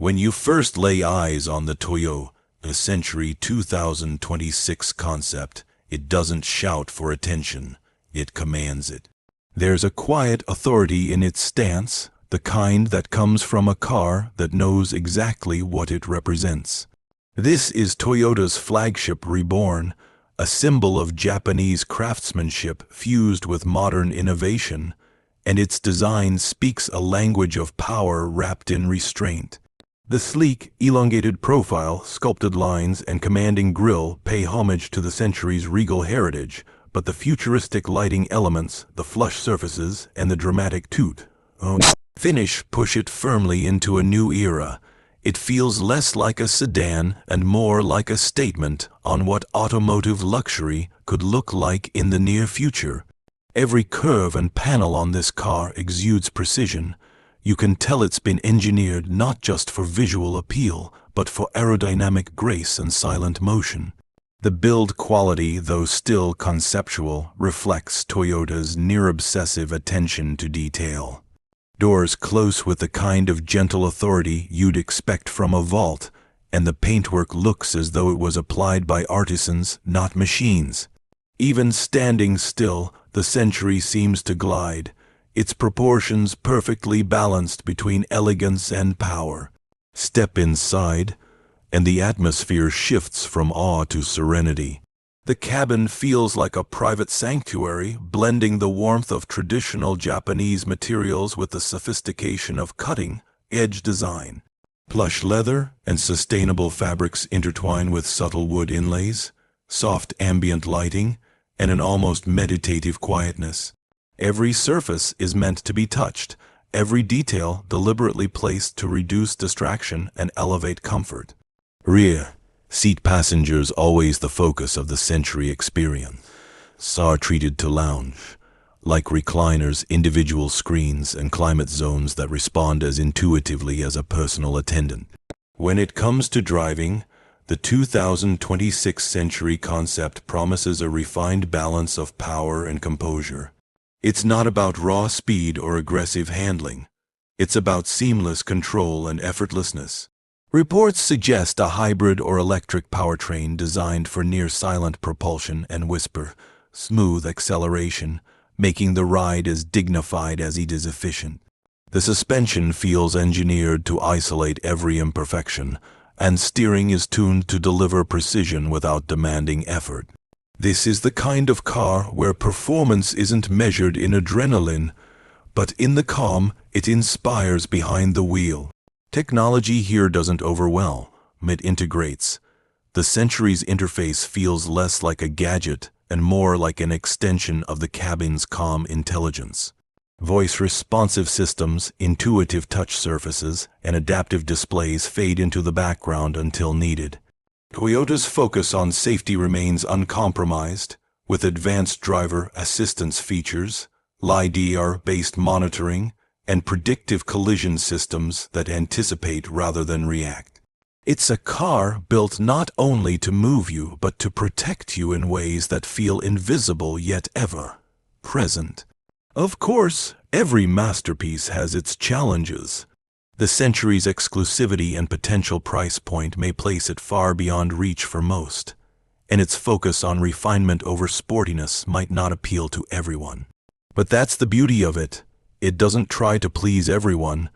When you first lay eyes on the Toyota Century 2026 concept, it doesn't shout for attention, it commands it. There's a quiet authority in its stance, the kind that comes from a car that knows exactly what it represents. This is Toyota's flagship reborn, a symbol of Japanese craftsmanship fused with modern innovation, and its design speaks a language of power wrapped in restraint. The sleek, elongated profile, sculpted lines, and commanding grille pay homage to the century's regal heritage, but the futuristic lighting elements, the flush surfaces, and the dramatic finish push it firmly into a new era. It feels less like a sedan and more like a statement on what automotive luxury could look like in the near future. Every curve and panel on this car exudes precision. You can tell it's been engineered not just for visual appeal, but for aerodynamic grace and silent motion. The build quality, though still conceptual, reflects Toyota's near-obsessive attention to detail. Doors close with the kind of gentle authority you'd expect from a vault, and the paintwork looks as though it was applied by artisans, not machines. Even standing still, the Century seems to glide, its proportions perfectly balanced between elegance and power. Step inside, and the atmosphere shifts from awe to serenity. The cabin feels like a private sanctuary, blending the warmth of traditional Japanese materials with the sophistication of cutting-edge design. Plush leather and sustainable fabrics intertwine with subtle wood inlays, soft ambient lighting, and an almost meditative quietness. Every surface is meant to be touched, every detail deliberately placed to reduce distraction and elevate comfort. Rear seat passengers always the focus of the Century experience. Are treated to lounge, like recliners, individual screens, and climate zones that respond as intuitively as a personal attendant. When it comes to driving, the 2026 Century concept promises a refined balance of power and composure. It's not about raw speed or aggressive handling. It's about seamless control and effortlessness. Reports suggest a hybrid or electric powertrain designed for near-silent propulsion and whisper-smooth acceleration, making the ride as dignified as it is efficient. The suspension feels engineered to isolate every imperfection, and steering is tuned to deliver precision without demanding effort. This is the kind of car where performance isn't measured in adrenaline, but in the calm it inspires behind the wheel. Technology here doesn't overwhelm, it integrates. The Century's interface feels less like a gadget and more like an extension of the cabin's calm intelligence. Voice-responsive systems, intuitive touch surfaces, and adaptive displays fade into the background until needed. Toyota's focus on safety remains uncompromised, with advanced driver assistance features, LiDAR-based monitoring, and predictive collision systems that anticipate rather than react. It's a car built not only to move you, but to protect you in ways that feel invisible yet ever present. Of course, every masterpiece has its challenges. The Century's exclusivity and potential price point may place it far beyond reach for most, and its focus on refinement over sportiness might not appeal to everyone. But that's the beauty of it. It doesn't try to please everyone.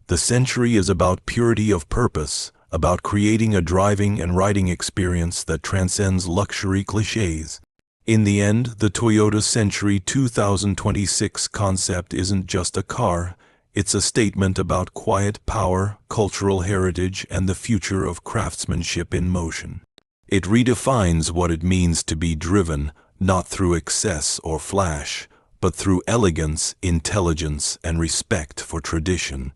The Century is about purity of purpose, about creating a driving and riding experience that transcends luxury cliches. In the end, the Toyota Century 2026 concept isn't just a car, it's a statement about quiet power, cultural heritage, and the future of craftsmanship in motion. It redefines what it means to be driven, not through excess or flash, but through elegance, intelligence, and respect for tradition.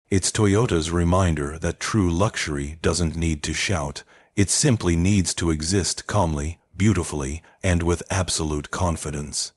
It's Toyota's reminder that true luxury doesn't need to shout, it simply needs to exist calmly, beautifully, and with absolute confidence.